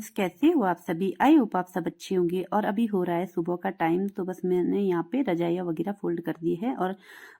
Friends, कैसे हो आप सभी? आई होप आप सब अच्छे होंगे। और अभी हो रहा है सुबह का टाइम, तो बस मैंने यहाँ पे रजाइयाँ वगैरह फोल्ड कर दी है। और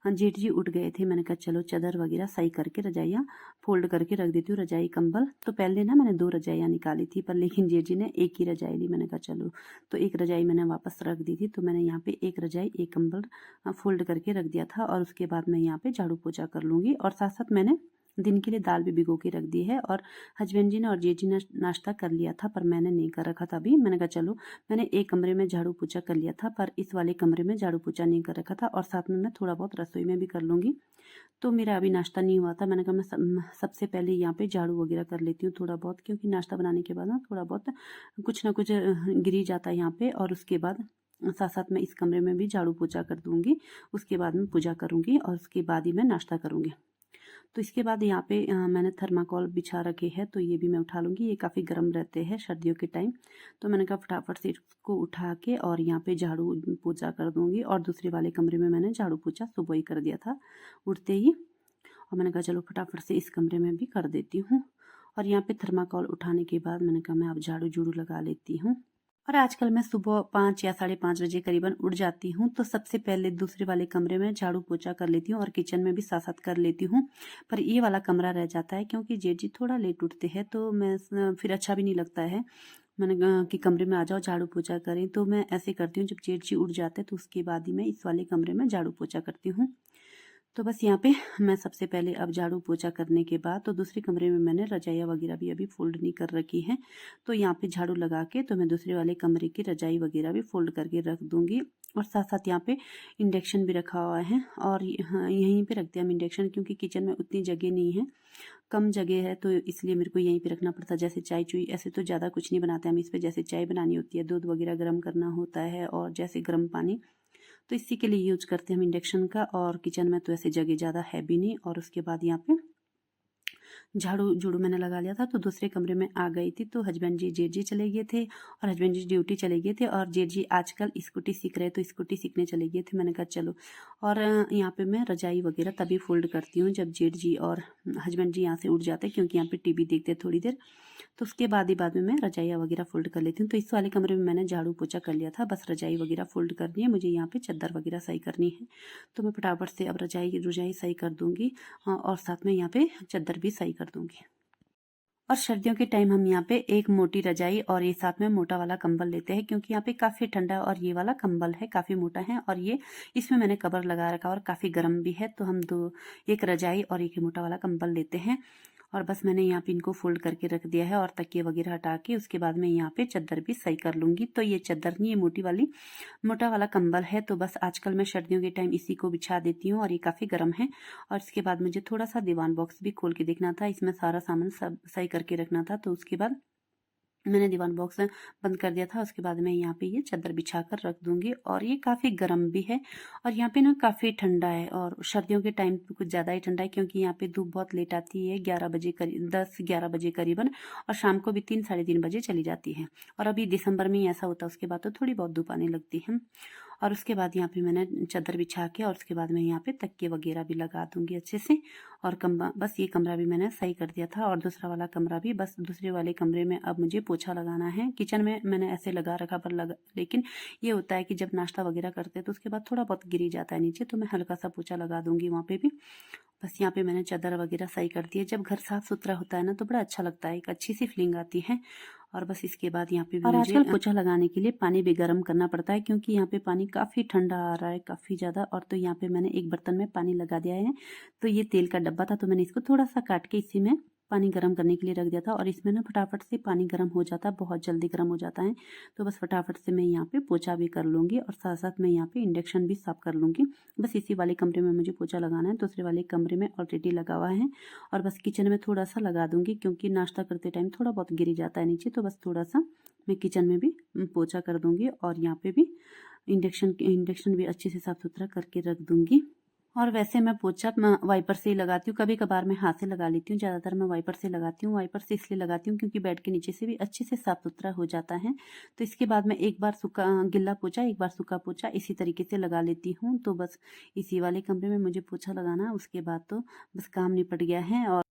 जेठ जी उठ गए थे, मैंने कहा चलो चादर वगैरह सही करके रजाइयाँ फोल्ड करके रख देती हूँ, रजाई कंबल। तो पहले ना मैंने 2 रजाइयाँ निकाली थी, पर लेकिन जेठ जी ने एक ही रजाई ली। मैंने कहा चलो, तो एक रजाई मैंने वापस रख दी थी। तो मैंने यहाँ पे एक रजाई एक कंबल फोल्ड करके रख दिया था। और उसके बाद मैं यहाँ पे झाड़ू पोछा कर लूँगी। और साथ साथ मैंने दिन के लिए दाल भी भिगो के रख दी है। और हस्बैंड जी ने और जेठ जी ने नाश्ता कर लिया था, पर मैंने नहीं कर रखा था अभी। मैंने कहा चलो, मैंने एक कमरे में झाड़ू पोछा कर लिया था, पर इस वाले कमरे में झाड़ू पोछा नहीं कर रखा था। और साथ में मैं थोड़ा बहुत रसोई में भी कर लूँगी। तो मेरा अभी नाश्ता नहीं हुआ था। मैंने कहा मैं सबसे पहले यहाँ पे झाड़ू वगैरह कर लेती हूँ थोड़ा बहुत, क्योंकि नाश्ता बनाने के बाद ना थोड़ा बहुत कुछ ना कुछ गिर ही जाता है यहाँ पे। और उसके बाद साथ साथ मैं इस कमरे में भी झाड़ू पोछा कर दूँगी। उसके बाद मैं पूजा करूँगी और उसके बाद ही मैं नाश्ता करूँगी। तो इसके बाद यहाँ पे मैंने थर्माकोल बिछा रखे हैं, तो ये भी मैं उठा लूँगी। ये काफ़ी गर्म रहते हैं सर्दियों के टाइम। तो मैंने कहा फटाफट से इसको उठा के और यहाँ पे झाड़ू पोछा कर दूँगी। और दूसरे वाले कमरे में मैंने झाड़ू पोछा सुबह ही कर दिया था उठते ही। और मैंने कहा चलो फटाफट से इस कमरे में भी कर देती हूँ। और यहाँ पे थर्माकोल उठाने के बाद मैंने कहा मैं अब झाड़ू जूड़ू लगा लेती हूँ। और आजकल मैं सुबह 5 या 5:30 बजे करीबन उठ जाती हूँ, तो सबसे पहले दूसरे वाले कमरे में झाड़ू पोछा कर लेती हूँ और किचन में भी साथ साथ कर लेती हूँ। पर ये वाला कमरा रह जाता है, क्योंकि जेठ जी थोड़ा लेट उठते हैं, तो मैं फिर अच्छा भी नहीं लगता है। मैंने कि कमरे में आ जाओ झाड़ू पोछा करें, तो मैं ऐसे करती हूँ जब जेठ जी उठ जाते हैं तो उसके बाद ही मैं इस वाले कमरे में झाड़ू पोछा करती हूँ। तो बस यहाँ पे मैं सबसे पहले अब झाड़ू पोछा करने के बाद तो दूसरे कमरे में मैंने रजाइयाँ वगैरह भी अभी फोल्ड नहीं कर रखी हैं। तो यहाँ पे झाड़ू लगा के तो मैं दूसरे वाले कमरे की रजाई वगैरह भी फोल्ड करके रख दूँगी। और साथ साथ यहाँ पे इंडक्शन भी रखा हुआ है, और हाँ, यहीं पे रखते हैं हम इंडक्शन, क्योंकि किचन में उतनी जगह नहीं है, कम जगह है, तो इसलिए मेरे को यहीं पे रखना पड़ता है। जैसे चाय चुई ऐसे तो ज़्यादा कुछ नहीं बनाते हम इस पर, जैसे चाय बनानी होती है, दूध वगैरह गर्म करना होता है, और जैसे गर्म पानी, तो इसी के लिए यूज करते हैं हम इंडक्शन का। और किचन में तो ऐसे जगह ज़्यादा है भी नहीं। और उसके बाद यहाँ पे झाड़ू झूड़ू मैंने लगा लिया था, तो दूसरे कमरे में आ गई थी। तो हस्बैंड जी जेठ जी चले गए थे, और हस्बैंड जी ड्यूटी चले गए थे, और जेठ जी आजकल स्कूटी सीख रहे, तो स्कूटी सीखने चले गए थे। मैंने कहा चलो, और यहाँ पे मैं रजाई वगैरह तभी फोल्ड करती हूँ जब जेठ जी और हस्बैंड जी यहाँ से उठ जाते हैं, क्योंकि यहाँ पे टीवी देखते थोड़ी देर। तो उसके बाद में मैं रजाइयाँ वगैरह फोल्ड कर लेती हूँ। तो इस वाले कमरे में मैंने झाड़ू पोछा कर लिया था, बस रजाई वगैरह फोल्ड करनी है मुझे। यहाँ पे चादर वगैरह सही करनी है, तो मैं फटाफट से अब रजाई सही कर दूँगी। और साथ में यहाँ पे चादर भी सही कर दूँगी। और सर्दियों के टाइम हम यहाँ पे एक मोटी रजाई और ये साथ में मोटा वाला कंबल लेते हैं, क्योंकि यहाँ पे काफ़ी ठंडा है। और ये वाला कंबल है काफ़ी मोटा है, और ये इसमें मैंने कवर लगा रखा और काफ़ी गर्म भी है। तो हम एक रजाई और एक मोटा वाला कंबल लेते हैं। और बस मैंने यहाँ पे इनको फोल्ड करके रख दिया है, और तकिए वगैरह हटा के उसके बाद मैं यहाँ पे चादर भी सही कर लूँगी। तो ये चादर नहीं, ये मोटा वाला कंबल है। तो बस आजकल मैं सर्दियों के टाइम इसी को बिछा देती हूँ, और ये काफ़ी गर्म है। और इसके बाद मुझे थोड़ा सा दीवान बॉक्स भी खोल के देखना था, इसमें सारा सामान सब सही करके रखना था। तो उसके बाद मैंने दीवान बॉक्स बंद कर दिया था। उसके बाद मैं यहाँ पे ये चादर बिछा कर रख दूँगी। और ये काफ़ी गर्म भी है, और यहाँ पे ना काफ़ी ठंडा है। और सर्दियों के टाइम पे कुछ ज़्यादा ही ठंडा है, क्योंकि यहाँ पे धूप बहुत लेट आती है, 11 बजे करीब, 10-11 बजे करीबन, और शाम को भी 3-3:30 बजे चली जाती है। और अभी दिसंबर में ही ऐसा होता है, उसके बाद तो थोड़ी बहुत धूप आने लगती है। और उसके बाद यहाँ पे मैंने चादर बिछा के, और उसके बाद मैं यहाँ पे तकिए वगैरह भी लगा दूँगी अच्छे से। और बस ये कमरा भी मैंने सही कर दिया था, और दूसरा वाला कमरा भी, बस दूसरे वाले कमरे में अब मुझे पोछा लगाना है। किचन में मैंने ऐसे लगा रखा, लेकिन ये होता है कि जब नाश्ता वगैरह करते हैं तो उसके बाद थोड़ा बहुत गिर ही जाता है नीचे, तो मैं हल्का सा पोछा लगा दूँगी वहाँ पे भी। बस यहाँ पे मैंने चादर वगैरह सही कर दी है। जब घर साफ सुथरा होता है ना, तो बड़ा अच्छा लगता है, एक अच्छी सी फीलिंग आती है। और बस इसके बाद यहाँ पे भी और मुझे आजकल पोछा लगाने के लिए पानी भी गर्म करना पड़ता है, क्योंकि यहाँ पे पानी काफ़ी ठंडा आ रहा है, काफ़ी ज़्यादा। और तो यहाँ पे मैंने एक बर्तन में पानी लगा दिया है। तो ये तेल का डब्बा था, तो मैंने इसको थोड़ा सा काट के इसी में पानी गर्म करने के लिए रख दिया था। और इसमें ना फटाफट से पानी गर्म हो जाता है, बहुत जल्दी गर्म हो जाता है। तो बस फटाफट से मैं यहाँ पे पोछा भी कर लूँगी, और साथ साथ मैं यहाँ पे इंडक्शन भी साफ कर लूँगी। बस इसी वाले कमरे में मुझे पोछा लगाना है, दूसरे वाले कमरे में ऑलरेडी लगा हुआ है। और बस किचन में थोड़ा सा लगा दूँगी, क्योंकि नाश्ता करते टाइम थोड़ा बहुत गिर जाता है नीचे, तो बस थोड़ा सा मैं किचन में भी पोछा कर दूँगी। और यहाँ पे भी इंडक्शन भी अच्छे से साफ सुथरा करके रख दूँगी। और वैसे मैं पोछा वाइपर से ही लगाती हूँ, कभी कभार मैं हाथ से लगा लेती हूँ, ज़्यादातर मैं वाइपर से लगाती हूँ। वाइपर से इसलिए लगाती हूँ क्योंकि बेड के नीचे से भी अच्छे से साफ सुथरा हो जाता है। तो इसके बाद मैं एक बार गिल्ला पोछा, एक बार सूखा पोछा इसी तरीके से लगा लेती हूँ। तो बस इसी वाले कमरे में मुझे पोछा लगाना है, उसके बाद तो बस काम निपट गया है। और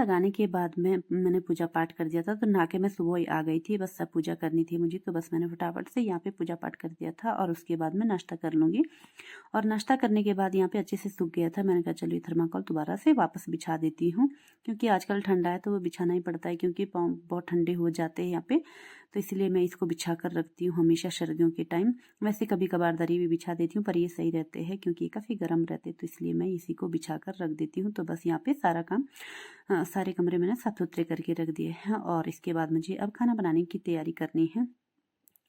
लगाने के बाद मैंने पूजा पाठ कर दिया था, तो नहा के मैं सुबह ही आ गई थी, बस सब पूजा करनी थी मुझे, तो बस मैंने फटाफट से यहाँ पे पूजा पाठ कर दिया था और उसके बाद मैं नाश्ता कर लूँगी। और नाश्ता करने के बाद यहाँ पे अच्छे से सूख गया था, मैंने कहा चलो ये थर्माकोल दोबारा से वापस बिछा देती हूँ, क्योंकि आजकल ठंडा है तो वो बिछाना ही पड़ता है, क्योंकि पाँव बहुत ठंडे हो जाते हैं यहाँ पे, तो इसलिए मैं इसको बिछा कर रखती हूँ हमेशा सर्दियों के टाइम। वैसे कभी कभार दरी भी बिछा देती हूँ, पर ये सही रहते हैं क्योंकि ये काफ़ी गर्म रहते हैं, तो इसलिए मैं इसी को बिछा कर रख देती हूँ। तो बस यहाँ पे सारा काम सारे कमरे मैंने साफ सुथरे करके रख दिए हैं और इसके बाद मुझे अब खाना बनाने की तैयारी करनी है।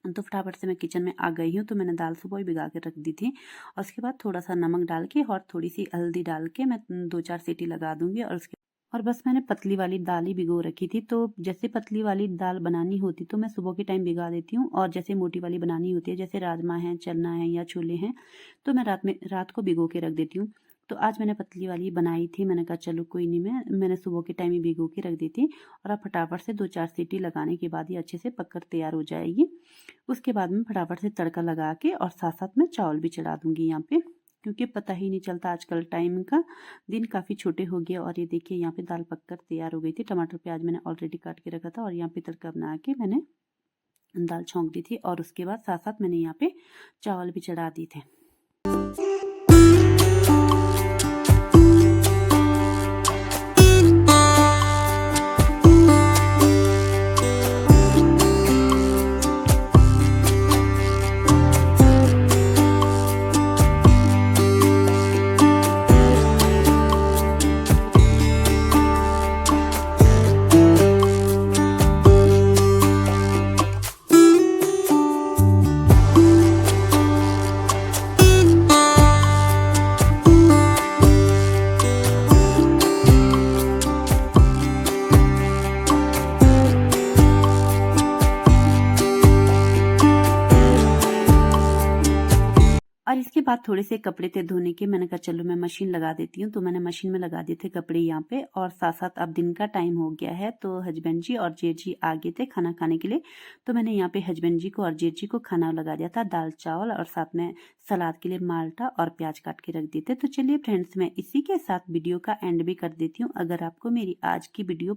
तो फटाफट से मैं किचन में आ गई हूँ। तो मैंने दाल सुबह ही भिगा के रख दी थी और उसके बाद थोड़ा सा नमक डाल के और थोड़ी सी हल्दी डाल के मैं 2-4 सीटी लगा दूंगी और बस मैंने पतली वाली दाल ही भिगो रखी थी। तो जैसे पतली वाली दाल बनानी होती तो मैं सुबह के टाइम भिगा देती हूँ, और जैसे मोटी वाली बनानी होती है जैसे राजमा है, चना है या छोले हैं, तो मैं रात को भिगो के रख देती हूँ। तो आज मैंने पतली वाली बनाई थी, मैंने कहा चलो कोई नहीं, मैंने सुबह के टाइम ही भिगो के रख दी थी और अब फटाफट से 2-4 सीटी लगाने के बाद ये अच्छे से पककर तैयार हो जाएगी। उसके बाद में फटाफट से तड़का लगा के और साथ साथ में चावल भी चढ़ा दूंगी यहाँ पे, क्योंकि पता ही नहीं चलता आजकल टाइम का, दिन काफ़ी छोटे हो गए। और ये देखिए यहाँ पे दाल पककर तैयार हो गई थी। टमाटर प्याज मैंने ऑलरेडी काट के रखा था और यहाँ पे तड़का बना के मैंने दाल छौंक दी थी और उसके बाद साथ साथ मैंने यहाँ पे चावल भी चढ़ा दिए थे। और इसके बाद थोड़े से कपड़े थे धोने के, मैंने कहा चलो मैं मशीन लगा देती हूँ। तो मैंने मशीन में लगा दिए थे कपड़े यहाँ पे, और साथ साथ अब दिन का टाइम हो गया है तो हस्बैंड जी और जेठ जी आ गए थे खाना खाने के लिए। तो मैंने यहाँ पे हस्बैंड जी को और जेठ जी को खाना लगा दिया था, दाल चावल और साथ में सलाद के लिए माल्टा और प्याज काट के रख दिए थे। तो चलिए फ्रेंड्स, मैं इसी के साथ वीडियो का एंड भी कर देती हूँ। अगर आपको मेरी आज की वीडियो